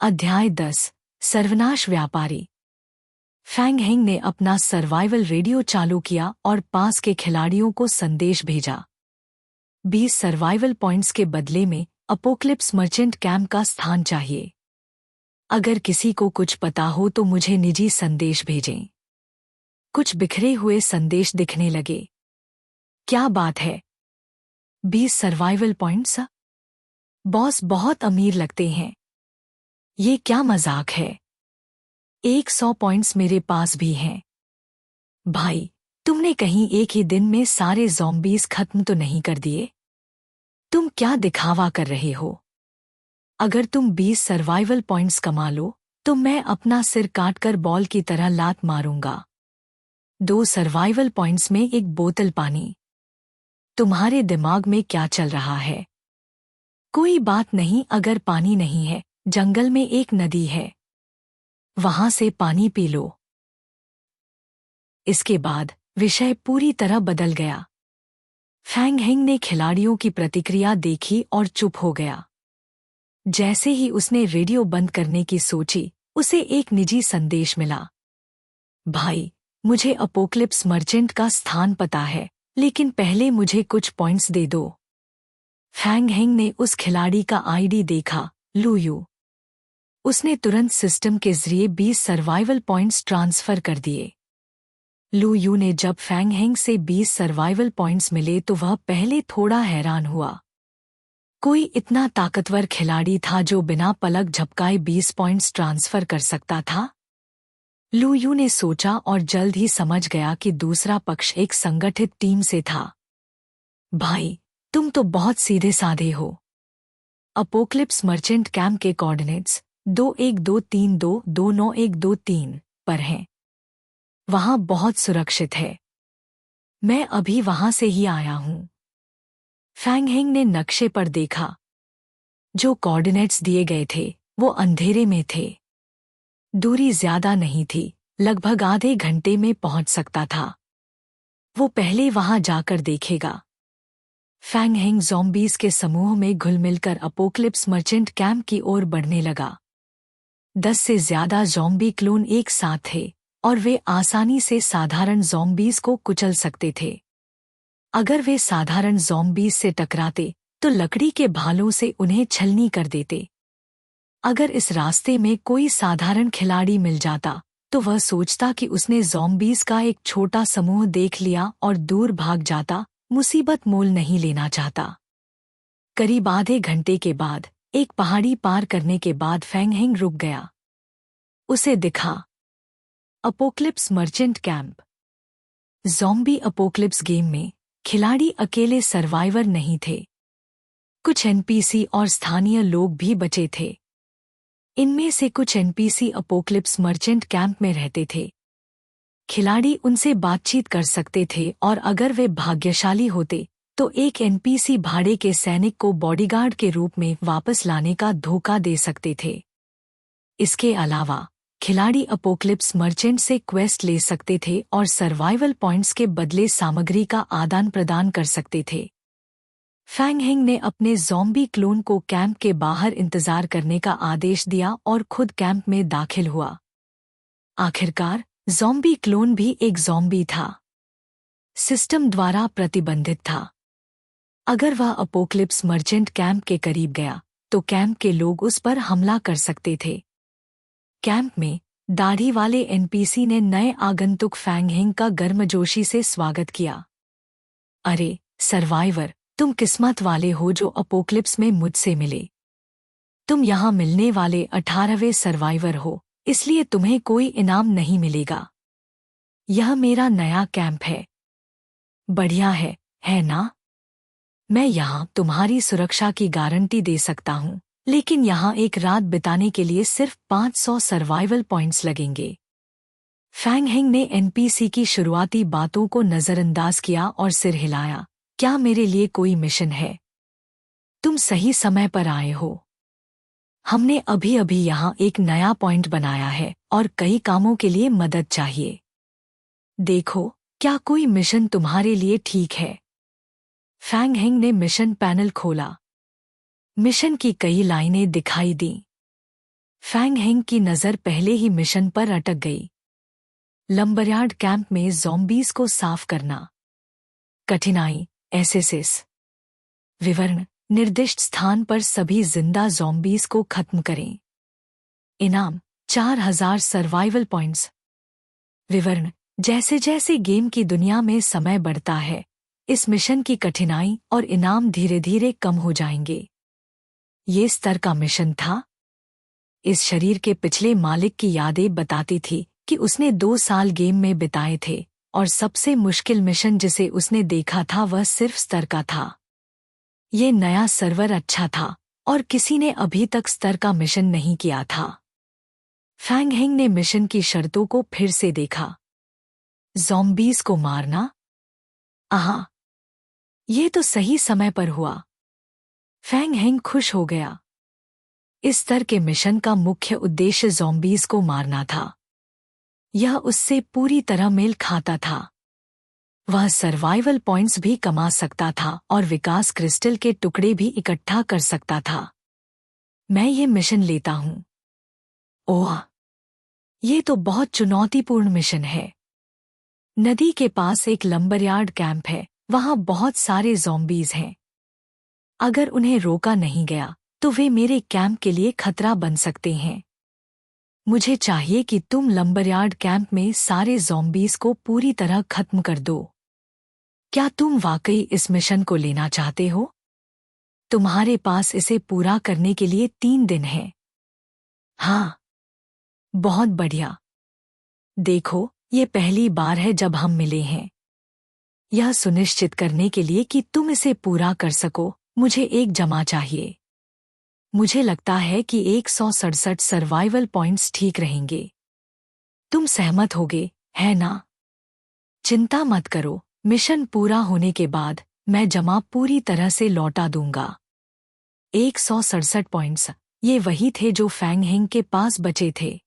अध्याय 10 सर्वनाश व्यापारी। फैंग हेंग ने अपना सर्वाइवल रेडियो चालू किया और पास के खिलाड़ियों को संदेश भेजा। 20 सर्वाइवल पॉइंट्स के बदले में अपोक्लिप्स मर्चेंट कैंप का स्थान चाहिए। अगर किसी को कुछ पता हो तो मुझे निजी संदेश भेजें। कुछ बिखरे हुए संदेश दिखने लगे। क्या बात है? 20 सर्वाइवल पॉइंट्स? बॉस बहुत अमीर लगते हैं। ये क्या मजाक है? 100 पॉइंट्स मेरे पास भी हैं। भाई, तुमने कहीं एक ही दिन में सारे ज़ॉम्बीज़ खत्म तो नहीं कर दिए? तुम क्या दिखावा कर रहे हो? अगर तुम 20 सर्वाइवल पॉइंट्स कमा लो तो मैं अपना सिर काटकर बॉल की तरह लात मारूंगा। 2 सर्वाइवल पॉइंट्स में एक बोतल पानी। तुम्हारे दिमाग में क्या चल रहा है? कोई बात नहीं, अगर पानी नहीं है, जंगल में एक नदी है, वहां से पानी पी लो। इसके बाद विषय पूरी तरह बदल गया। फैंग हेंग ने खिलाड़ियों की प्रतिक्रिया देखी और चुप हो गया। जैसे ही उसने रेडियो बंद करने की सोची, उसे एक निजी संदेश मिला। भाई, मुझे अपोक्लिप्स मर्चेंट का स्थान पता है, लेकिन पहले मुझे कुछ पॉइंट्स दे दो। फैंग हेंग ने उस खिलाड़ी का आईडी देखा, लुयू। उसने तुरंत सिस्टम के जरिए 20 सर्वाइवल पॉइंट्स ट्रांसफर कर दिए। लुयू ने जब फैंग हेंग से 20 सर्वाइवल पॉइंट्स मिले तो वह पहले थोड़ा हैरान हुआ। कोई इतना ताकतवर खिलाड़ी था जो बिना पलक झपकाए 20 पॉइंट्स ट्रांसफर कर सकता था? लुयू ने सोचा और जल्द ही समझ गया कि दूसरा पक्ष एक संगठित टीम से था। भाई, तुम तो बहुत सीधे साधे हो। अपोक्लिप्स मर्चेंट कैंप के कोऑर्डिनेट्स 2123229123 पर हैं। वहां बहुत सुरक्षित है। मैं अभी वहां से ही आया हूं। फैंग हेंग ने नक्शे पर देखा। जो कोऑर्डिनेट्स दिए गए थे वो अंधेरे में थे। दूरी ज्यादा नहीं थी, लगभग आधे घंटे में पहुंच सकता था। वो पहले वहां जाकर देखेगा। फैंग हेंग ज़ॉम्बीज़ के समूह में घुल मिलकर अपोक्लिप्स मर्चेंट कैंप की ओर बढ़ने लगा। 10 से ज्यादा ज़ॉम्बी क्लोन एक साथ थे और वे आसानी से साधारण ज़ॉम्बीज़ को कुचल सकते थे। अगर वे साधारण ज़ॉम्बीज़ से टकराते तो लकड़ी के भालों से उन्हें छलनी कर देते। अगर इस रास्ते में कोई साधारण खिलाड़ी मिल जाता तो वह सोचता कि उसने ज़ॉम्बीज़ का एक छोटा समूह देख लिया और दूर भाग जाता, मुसीबत मोल नहीं लेना चाहता। करीब आधे घंटे के बाद एक पहाड़ी पार करने के बाद फैंग हेंग रुक गया। उसे दिखा apocalypse merchant camp. Zombie apocalypse game में खिलाड़ी अकेले सर्वाइवर नहीं थे। कुछ एनपीसी और स्थानीय लोग भी बचे थे। इनमें से कुछ एनपीसी अपोक्लिप्स मर्चेंट कैंप में रहते थे। खिलाड़ी उनसे बातचीत कर सकते थे और अगर वे भाग्यशाली होते तो एक एनपीसी भाड़े के सैनिक को बॉडीगार्ड के रूप में वापस लाने का धोखा दे सकते थे। इसके अलावा खिलाड़ी अपोक्लिप्स मर्चेंट से क्वेस्ट ले सकते थे और सर्वाइवल पॉइंट्स के बदले सामग्री का आदान प्रदान कर सकते थे। फैंग हेंग ने अपने ज़ॉम्बी क्लोन को कैंप के बाहर इंतजार करने का आदेश दिया और खुद कैंप में दाखिल हुआ। आखिरकार ज़ॉम्बी क्लोन भी एक ज़ॉम्बी था। सिस्टम द्वारा प्रतिबंधित था। अगर वह अपोक्लिप्स मर्चेंट कैंप के करीब गया तो कैंप के लोग उस पर हमला कर सकते थे। कैंप में दाढ़ी वाले एनपीसी ने नए आगंतुक फैंग हेंग का गर्मजोशी से स्वागत किया। अरे सर्वाइवर, तुम किस्मत वाले हो जो अपोक्लिप्स में मुझसे मिले। तुम यहाँ मिलने वाले 18वें सर्वाइवर हो, इसलिए तुम्हें कोई इनाम नहीं मिलेगा। यह मेरा नया कैंप है। बढ़िया है ना? मैं यहाँ तुम्हारी सुरक्षा की गारंटी दे सकता हूँ, लेकिन यहाँ एक रात बिताने के लिए सिर्फ 500 सर्वाइवल पॉइंट्स लगेंगे। फैंग हेंग ने एनपीसी की शुरुआती बातों को नज़रअंदाज किया और सिर हिलाया। क्या मेरे लिए कोई मिशन है? तुम सही समय पर आए हो। हमने अभी अभी यहाँ एक नया पॉइंट बनाया है और कई कामों के लिए मदद चाहिए। देखो, क्या कोई मिशन तुम्हारे लिए ठीक है? फैंग हेंग ने मिशन पैनल खोला। मिशन की कई लाइनें दिखाई दीं। फैंग हेंग की नज़र पहले ही मिशन पर अटक गई। लंबरयार्ड कैंप में ज़ॉम्बीज़ को साफ करना। कठिनाई, एसएसएस। विवरण: निर्दिष्ट स्थान पर सभी जिंदा ज़ॉम्बीज़ को खत्म करें। इनाम: 4000 सर्वाइवल पॉइंट्स। विवरण: जैसे जैसे गेम की दुनिया में समय बढ़ता है, इस मिशन की कठिनाई और इनाम धीरे धीरे कम हो जाएंगे। ये स्तर का मिशन था। इस शरीर के पिछले मालिक की यादें बताती थी कि उसने 2 साल गेम में बिताए थे और सबसे मुश्किल मिशन जिसे उसने देखा था वह सिर्फ स्तर का था। ये नया सर्वर अच्छा था और किसी ने अभी तक स्तर का मिशन नहीं किया था। फैंग हेंग ने मिशन की शर्तों को फिर से देखा। ज़ॉम्बीज़ को मारना। आहा, ये तो सही समय पर हुआ। फैंग हेंग खुश हो गया। इस स्तर के मिशन का मुख्य उद्देश्य ज़ॉम्बीज़ को मारना था। यह उससे पूरी तरह मेल खाता था। वह सर्वाइवल पॉइंट्स भी कमा सकता था और विकास क्रिस्टल के टुकड़े भी इकट्ठा कर सकता था। मैं ये मिशन लेता हूँ। ओह, ये तो बहुत चुनौतीपूर्ण मिशन है। नदी के पास एक लंबरयार्ड कैंप है, वहाँ बहुत सारे ज़ॉम्बीज़ हैं। अगर उन्हें रोका नहीं गया तो वे मेरे कैंप के लिए खतरा बन सकते हैं। मुझे चाहिए कि तुम लंबरयार्ड कैंप में सारे ज़ॉम्बीज़ को पूरी तरह खत्म कर दो। क्या तुम वाकई इस मिशन को लेना चाहते हो? तुम्हारे पास इसे पूरा करने के लिए 3 दिन हैं। हाँ, बहुत बढ़िया। देखो, ये पहली बार है जब हम मिले हैं। यह सुनिश्चित करने के लिए कि तुम इसे पूरा कर सको, मुझे एक जमा चाहिए। मुझे लगता है कि 167 सर्वाइवल पॉइंट्स ठीक रहेंगे। तुम सहमत होगे, है ना? चिंता मत करो, मिशन पूरा होने के बाद मैं जमा पूरी तरह से लौटा दूंगा। 167 पॉइंट्स, ये वही थे जो फैंग हेंग के पास बचे थे।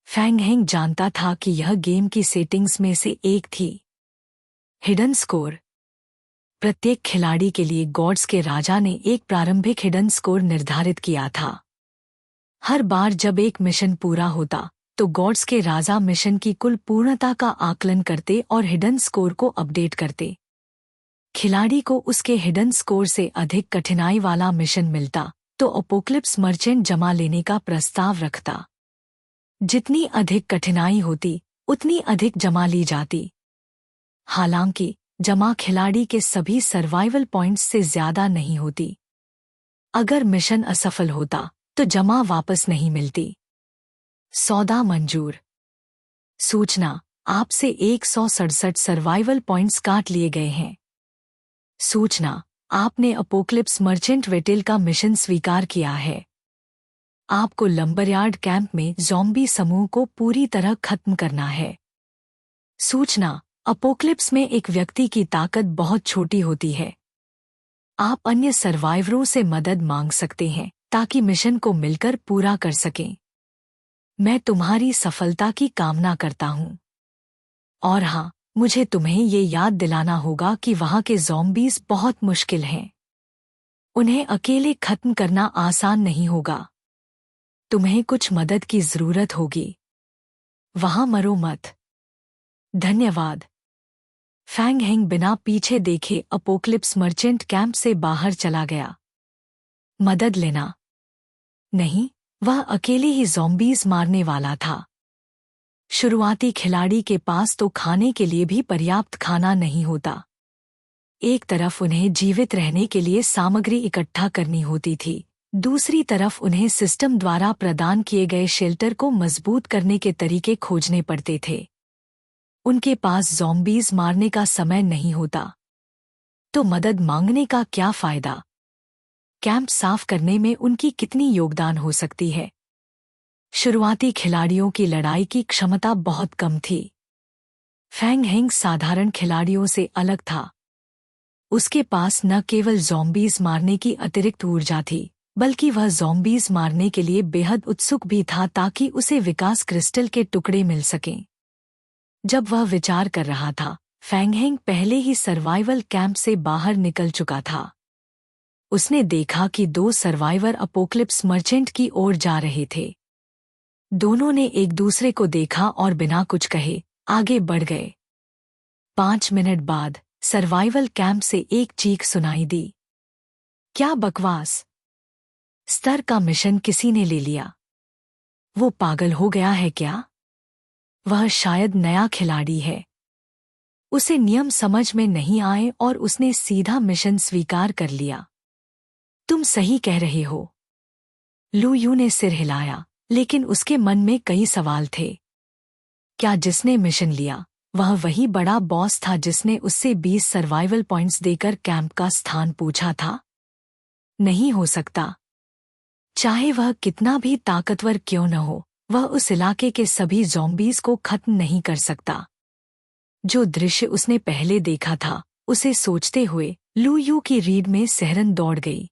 फैंग हेंग जानता था कि यह गेम की सेटिंग्स में से एक थी। Hidden score. प्रत्येक खिलाड़ी के लिए गॉड्स के राजा ने एक प्रारंभिक हिडन स्कोर निर्धारित किया था। हर बार जब एक मिशन पूरा होता तो गॉड्स के राजा मिशन की कुल पूर्णता का आकलन करते और हिडन स्कोर को अपडेट करते। खिलाड़ी को उसके हिडन स्कोर से अधिक कठिनाई वाला मिशन मिलता तो अपोक्लिप्स मर्चेंट जमा लेने का प्रस्ताव रखता। जितनी अधिक कठिनाई होती उतनी अधिक जमा ली जाती। हालांकि जमा खिलाड़ी के सभी सर्वाइवल पॉइंट्स से ज्यादा नहीं होती। अगर मिशन असफल होता तो जमा वापस नहीं मिलती। सौदा मंजूर। सूचना: आपसे 167 सर्वाइवल पॉइंट्स काट लिए गए हैं। सूचना: आपने अपोक्लिप्स मर्चेंट वेटेल का मिशन स्वीकार किया है। आपको लंबरयार्ड कैंप में ज़ॉम्बी समूह को पूरी तरह खत्म करना है। सूचना: अपोक्लिप्स में एक व्यक्ति की ताकत बहुत छोटी होती है। आप अन्य सर्वाइवरों से मदद मांग सकते हैं ताकि मिशन को मिलकर पूरा कर सकें। मैं तुम्हारी सफलता की कामना करता हूँ। और हाँ, मुझे तुम्हें ये याद दिलाना होगा कि वहाँ के ज़ॉम्बीज़ बहुत मुश्किल हैं। उन्हें अकेले खत्म करना आसान नहीं होगा। तुम्हें कुछ मदद की ज़रूरत होगी। वहाँ मरो मत। धन्यवाद। फैंग हेंग बिना पीछे देखे अपोक्लिप्स मर्चेंट कैंप से बाहर चला गया। मदद लेना? नहीं, वह अकेले ही ज़ॉम्बीज़ मारने वाला था। शुरुआती खिलाड़ी के पास तो खाने के लिए भी पर्याप्त खाना नहीं होता। एक तरफ उन्हें जीवित रहने के लिए सामग्री इकट्ठा करनी होती थी, दूसरी तरफ उन्हें सिस्टम द्वारा प्रदान किए गए शेल्टर को मजबूत करने के तरीके खोजने पड़ते थे। उनके पास ज़ॉम्बीज़ मारने का समय नहीं होता, तो मदद मांगने का क्या फ़ायदा? कैंप साफ करने में उनकी कितनी योगदान हो सकती है? शुरुआती खिलाड़ियों की लड़ाई की क्षमता बहुत कम थी। फैंग हेंग साधारण खिलाड़ियों से अलग था। उसके पास न केवल ज़ॉम्बीज़ मारने की अतिरिक्त ऊर्जा थी, बल्कि वह ज़ॉम्बीज़ मारने के लिए बेहद उत्सुक भी था ताकि उसे विकास क्रिस्टल के टुकड़े मिल सकें। जब वह विचार कर रहा था, फैंग हेंग पहले ही सर्वाइवल कैंप से बाहर निकल चुका था। उसने देखा कि 2 सर्वाइवर अपोक्लिप्स मर्चेंट की ओर जा रहे थे। दोनों ने एक दूसरे को देखा और बिना कुछ कहे आगे बढ़ गए। 5 मिनट बाद सर्वाइवल कैंप से एक चीख सुनाई दी। क्या बकवास! स्तर का मिशन किसी ने ले लिया। वो पागल हो गया है क्या? वह शायद नया खिलाड़ी है। उसे नियम समझ में नहीं आए और उसने सीधा मिशन स्वीकार कर लिया। तुम सही कह रहे हो। लू यू ने सिर हिलाया, लेकिन उसके मन में कई सवाल थे। क्या जिसने मिशन लिया वह वही बड़ा बॉस था जिसने उससे 20 सर्वाइवल पॉइंट्स देकर कैंप का स्थान पूछा था? नहीं हो सकता। चाहे वह कितना भी ताकतवर क्यों न हो, वह उस इलाके के सभी ज़ॉम्बीज़ को खत्म नहीं कर सकता। जो दृश्य उसने पहले देखा था, उसे सोचते हुए लू यू की रीढ़ में सिहरन दौड़ गई।